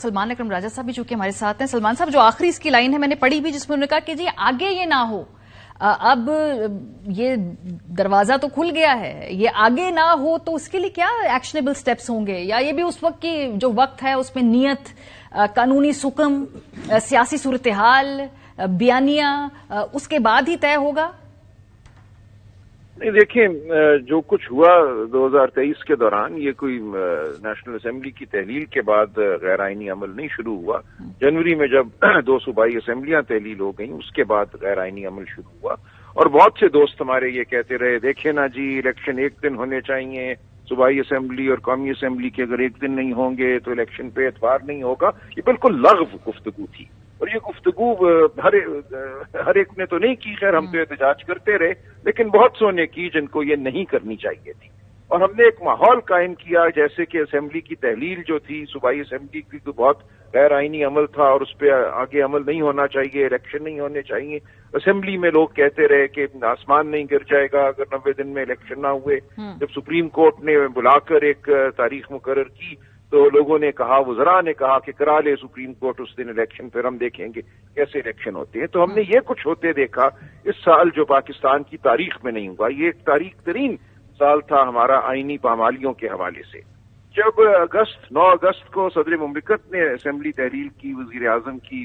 सलमान अकरम राजा साहब भी चूंकि हमारे साथ हैं। सलमान साहब, जो आखिरी इसकी लाइन है मैंने पढ़ी भी, जिसमें उन्होंने कहा कि जी आगे ये ना हो, अब ये दरवाजा तो खुल गया है, ये आगे ना हो तो उसके लिए क्या एक्शनेबल स्टेप्स होंगे, या ये भी उस वक्त की जो वक्त है उसमें नियत, कानूनी सुकम, सियासी सूरत हाल, बयानिया उसके बाद ही तय होगा? नहीं, देखिए, जो कुछ हुआ 2023 के दौरान, ये कोई नेशनल असेंबली की तहलील के बाद गैर आईनी अमल नहीं शुरू हुआ। जनवरी में जब 2 सूबाई असेंबलियां तहलील हो गई, उसके बाद गैर आईनी अमल शुरू हुआ। और बहुत से दोस्त हमारे ये कहते रहे, देखे ना जी, इलेक्शन एक दिन होने चाहिए, सूबाई असेंबली और कौमी असेंबली के अगर एक दिन नहीं होंगे तो इलेक्शन पे एतबार नहीं होगा। ये बिल्कुल लग़व गुफ्तगू थी, और ये गुफ्तगू हर एक ने तो नहीं की, खैर हम तो एहतजाज करते रहे, लेकिन बहुत सौ ने की जिनको ये नहीं करनी चाहिए थी। और हमने एक माहौल कायम किया, जैसे कि असेंबली की तहलील जो थी, सूबाई असेंबली की तो बहुत गैर आईनी अमल था और उस पर आगे अमल नहीं होना चाहिए, इलेक्शन नहीं होने चाहिए। असेंबली में लोग कहते रहे कि आसमान नहीं गिर जाएगा अगर 90 दिन में इलेक्शन ना हुए। जब सुप्रीम कोर्ट ने बुलाकर एक तारीख मुकर्रर की तो लोगों ने कहा, वज़रा ने कहा कि करा ले सुप्रीम कोर्ट उस दिन इलेक्शन, फिर हम देखेंगे कैसे इलेक्शन होते हैं। तो हमने ये कुछ होते देखा इस साल, जो पाकिस्तान की तारीख में नहीं हुआ। ये एक तारीख तरीन साल था हमारा आईनी पामालियों के हवाले से। जब 9 अगस्त को सदर मुमलिकत ने असेंबली तहलील की वजीर आजम की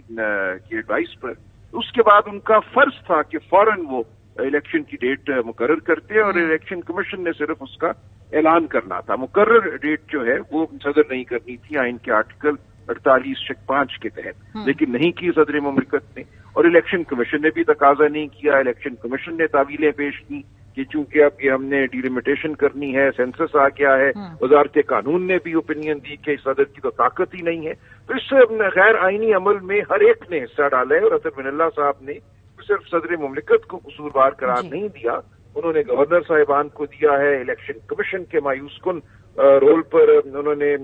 एडवाइस पर, उसके बाद उनका फर्ज था कि फौरन वो इलेक्शन की डेट मुकर्रर करते, और इलेक्शन कमीशन ने सिर्फ उसका ऐलान करना था। मुकर्रर डेट जो है वो सदर नहीं करनी थी आइन के आर्टिकल 48(5) के तहत, लेकिन नहीं की सदर मुमलिकत ने, और इलेक्शन कमीशन ने भी तकाजा नहीं किया। इलेक्शन कमीशन ने तावीलें पेश की कि चूंकि अब ये हमने डिलिमिटेशन करनी है, सेंसस आ गया है। वजारत कानून ने भी ओपिनियन दी कि सदर की तो ताकत ही नहीं है। तो इस गैर आईनी अमल में हर एक ने हिस्सा डाला है, और अतर मिनल्ला साहब ने सिर्फ सदर मुमलिकत को कसूरवार करार नहीं दिया, उन्होंने गवर्नर साहिबान को दिया है, इलेक्शन कमीशन के मायूस कुन रोल पर उन्होंने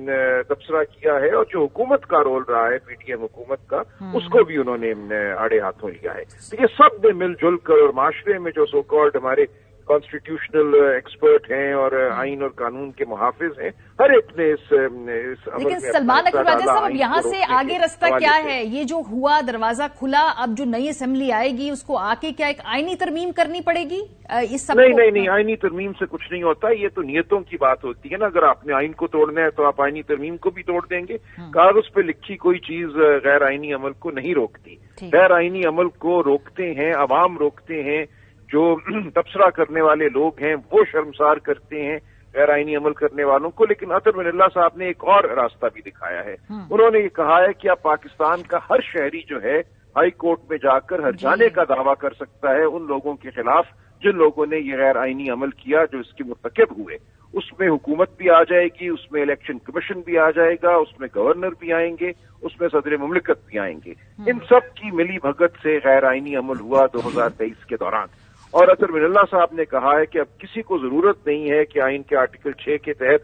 तबसरा किया है, और जो हुकूमत का रोल रहा है, पीटीएम हुकूमत का, उसको भी उन्होंने आड़े हाथों लिया है। तो ये सब ने मिलजुल कर, और माशरे में जो सो कॉल्ड हमारे कॉन्स्टिट्यूशनल एक्सपर्ट हैं और आइन और कानून के मुहाफिज हैं, हर एक ने इस अमल। लेकिन सलमान अकरम राजा साहब, अब यहाँ से आगे रास्ता क्या है? ये जो हुआ, दरवाजा खुला, अब जो नई असेंबली आएगी उसको आके क्या एक आईनी तरमीम करनी पड़ेगी? इस सब नहीं, आईनी तरमीम से कुछ नहीं होता। ये तो नियतों की बात होती है ना। अगर आपने आइन को तोड़ना है तो आप आईनी तरमीम को भी तोड़ देंगे। कागज पे लिखी कोई चीज गैर आईनी अमल को नहीं रोकती। गैर आईनी अमल को रोकते हैं अवाम, रोकते हैं जो तबसरा करने वाले लोग हैं, वो शर्मसार करते हैं गैर आईनी अमल करने वालों को। लेकिन अतर मिनल्ला साहब ने एक और रास्ता भी दिखाया है। उन्होंने ये कहा है कि अब पाकिस्तान का हर शहरी जो है हाई कोर्ट में जाकर हर जाने का दावा कर सकता है उन लोगों के खिलाफ जिन लोगों ने ये गैर आईनी अमल किया, जो इसके मुर्तकिब हुए। उसमें हुकूमत भी आ जाएगी, उसमें इलेक्शन कमीशन भी आ जाएगा, उसमें गवर्नर भी आएंगे, उसमें सदर मुमलिकत भी आएंगे। इन सब की मिली भगत से गैर आईनी अमल हुआ 2023 के दौरान। और अतर मिनल्ला साहब ने कहा है कि अब किसी को जरूरत नहीं है कि आइन के आर्टिकल 6 के तहत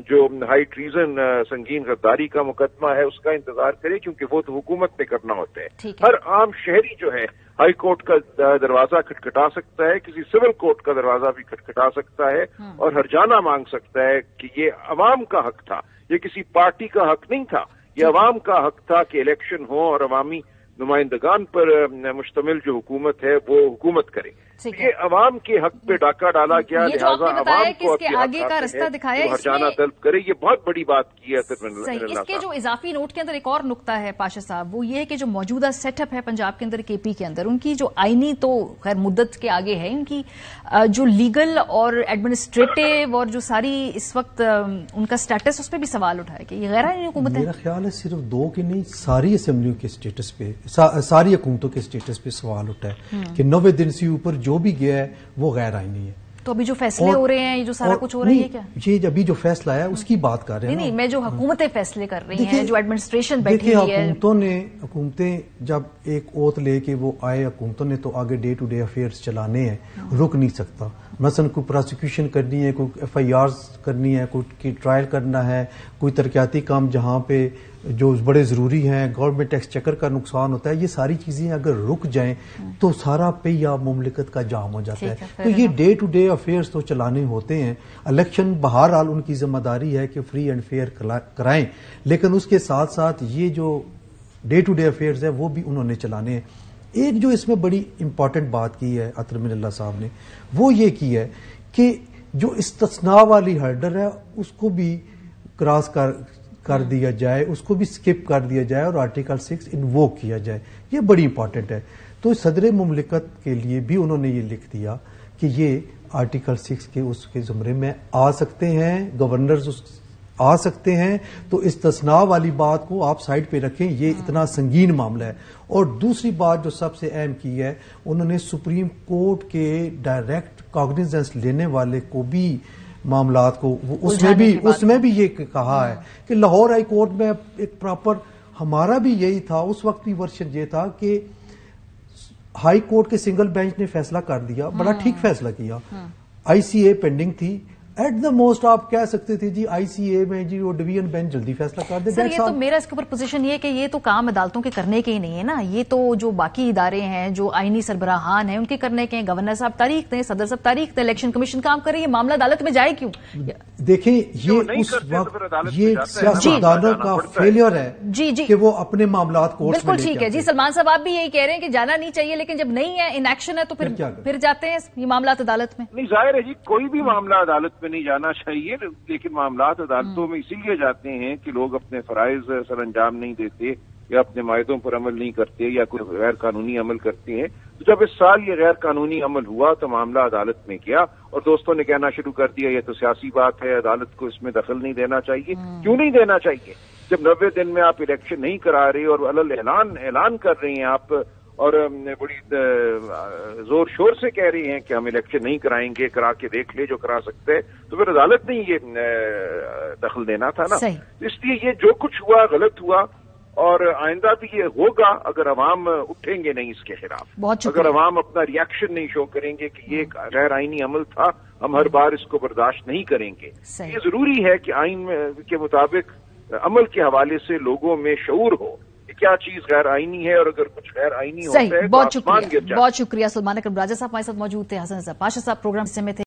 जो हाई ट्रीजन, संगीन गद्दारी का मुकदमा है, उसका इंतजार करे, क्योंकि वो तो हुकूमत पे करना होता है। हर आम शहरी जो है हाई कोर्ट का दरवाजा खटखटा सकता है, किसी सिविल कोर्ट का दरवाजा भी खटखटा सकता है, और हरजाना मांग सकता है कि ये अवाम का हक था, ये किसी पार्टी का हक नहीं था, ये अवाम का हक था कि इलेक्शन हो और अवामी नुमाइंदगान पर मुश्तमिल जो हुकूमत है वो हुकूमत करे। ये अवाम के हक पे डाका डाला गया, लिहाजा अवाम को इसके आगे का रास्ता दिखाया, हरजाना तलब करे। ये बहुत बड़ी बात की है। इसके जो इजाफी नोट के अंदर एक और नुक्ता है पाशा साहब, वो ये है कि जो मौजूदा सेटअप है पंजाब के अंदर, केपी के अंदर, उनकी जो आईनी तो खैर मुद्दत के आगे है, उनकी जो लीगल और एडमिनिस्ट्रेटिव और जो सारी इस वक्त उनका स्टेटस, उस पर भी सवाल उठा है कि ये गैर आईनी हुकूमत है। मेरा ख्याल है सिर्फ 2 की नहीं, सारी असेंबलियों के स्टेटस पे, सारी हुकूमतों के स्टेटस पे सवाल उठा है कि 90 दिन से ऊपर जो भी गया है वो गैर आईनी है। तो अभी जो फैसले हो रहे हैं, ये जो सारा कुछ हो रहा है, क्या ये अभी जो फैसला है उसकी बात कर रहे हैं? नहीं, मैं जो हुकूमतें फैसले कर रही हैं, जो एडमिनिस्ट्रेशन बैठी हुई है। हुकूमतें जब एक ओथ लेके वो आए, हुकूमतों ने तो आगे डे टू डे अफेयर्स चलाने हैं, रुक नहीं सकता। मसलन कोई प्रोसिक्यूशन करनी है, कोई FIRs करनी है, कोई ट्रायल करना है, कोई तरक्याती काम जहां पे جو بڑے ضروری ہیں، گورنمنٹ ایکسچیکر کا نقصان ہوتا ہے، یہ ساری چیزیں اگر رک جائیں تو سارا پہیہ مملکت کا جام ہو جاتا ہے. تو یہ ڈے ٹو ڈے افیئرز تو چلانے ہوتے ہیں. الیکشن بہرحال ان کی ذمہ داری ہے کہ فری اینڈ فیئر کرائیں، لیکن اس کے ساتھ ساتھ یہ جو ڈے ٹو ڈے افیئرز ہے وہ بھی انہوں نے چلانے ہیں. ایک جو اس میں بڑی امپورٹنٹ بات کی ہے اطہر من اللہ صاحب نے، وہ یہ کی ہے کہ جو استثناء والی ہرڈر ہے اس کو بھی کراس کر دیا جائے، اس کو بھی سکپ کر دیا جائے اور آرٹیکل 6 انووک کیا جائے. یہ بڑی امپورٹنٹ ہے. تو صدر مملکت کے لیے بھی انہوں نے یہ لکھ دیا کہ یہ آرٹیکل 6 کے اس کے زمرے میں آ سکتے ہیں، گورنرز آ سکتے ہیں. تو استثناء والی بات کو آپ سائڈ پہ رکھیں، یہ اتنا سنگین معاملہ ہے. اور دوسری بات جو سب سے اہم کی ہے، انہوں نے سپریم کورٹ کے ڈائریکٹ کاگنیزنس لینے والے کو بھی معاملات کو اس میں بھی یہ کہا ہے کہ لاہور ہائی کورٹ میں ایک پراپر، ہمارا بھی یہی تھا اس وقت بھی ورشن یہ تھا کہ ہائی کورٹ کے سنگل بینچ نے فیصلہ کر دیا، بڑا ٹھیک فیصلہ کیا. آئی سی اے پینڈنگ تھی، ایٹ دا موسٹ آپ کہہ سکتے تھے جی آئی سی اے میں جی وہ ڈویژن بینچ جلدی فیصلہ کر دے. سر یہ تو میرا اس کے اوپر پوزیشن یہ ہے کہ یہ تو کام عدالتوں کے کرنے کے ہی نہیں ہے نا، یہ تو جو باقی ادارے ہیں، جو آئینی سربراہان ہیں، ان کے کرنے کے ہیں. گورنر صاحب تاریخ دیں، صدر صاحب تاریخ دیں، الیکشن کمیشن کام کرے. یہ معاملہ عدالت میں جائے کیوں؟ دیکھیں یہ اس وقت یہ سیاستدانوں کا فیلئر ہے کہ وہ اپنے معاملات کو بالکل ٹھیک ہے. جی سلمان صاحب آپ بھی یہی کہہ رہے ہیں کہ جانا نہیں چاہیے، لیکن جب نہیں ہے، ان ایکشن ہے، تو پھر جاتے ہیں یہ معاملات عدالت میں. نہیں ظاہر ہے جی، کوئی بھی معاملہ عدالت میں نہیں جانا چاہیے، لیکن معاملات عدالتوں میں اسی لیے جاتے ہیں کہ لوگ اپنے فرائض سر انجام نہیں دیتے یا اپنے معاہدوں پر عمل نہیں کرتے یا کوئی غیر قانونی عمل کرتے ہیں. تو جب اس سال یہ غیر قانونی عمل ہوا تو معاملہ عدالت میں گیا اور دوستوں نے کہنا شروع کر دیا یہ تو سیاسی بات ہے، عدالت کو اس میں دخل نہیں دینا چاہیے. کیوں نہیں دینا چاہیے؟ جب 90 دن میں آپ الیکشن نہیں کرا رہے اور علل اعلان کر رہے ہیں آپ، اور بڑی زور شور سے کہہ رہی ہیں کہ ہم الیکشن نہیں کرائیں گے، کرا کے دیکھ لے جو کرا سکتے ہیں، تو پھر عدالت نے یہ دخل دینا تھا نا. اس لیے یہ جو کچھ ہوا غلط ہوا، اور آئندہ بھی یہ ہوگا اگر عوام اٹھیں گے نہیں اس کے خلاف. اگر عوام اپنا ریئیکشن نہیں شو کریں گے کہ یہ ایک غیر آئینی عمل تھا، ہم ہر بار اس کو برداشت نہیں کریں گے. یہ ضروری ہے کہ آئین کے مطابق عمل کے حوالے سے لوگوں میں شعور ہو کیا چیز غیر آئینی ہے، اور اگر کچھ غیر آئینی ہوتا ہے تو آسمان گر جاتا ہے. بہت شکریہ. سلمان اکرم راجہ صاحب ہمارے ساتھ موجود تھے، حسن پاشا صاحب پروگرام سے میں تھے.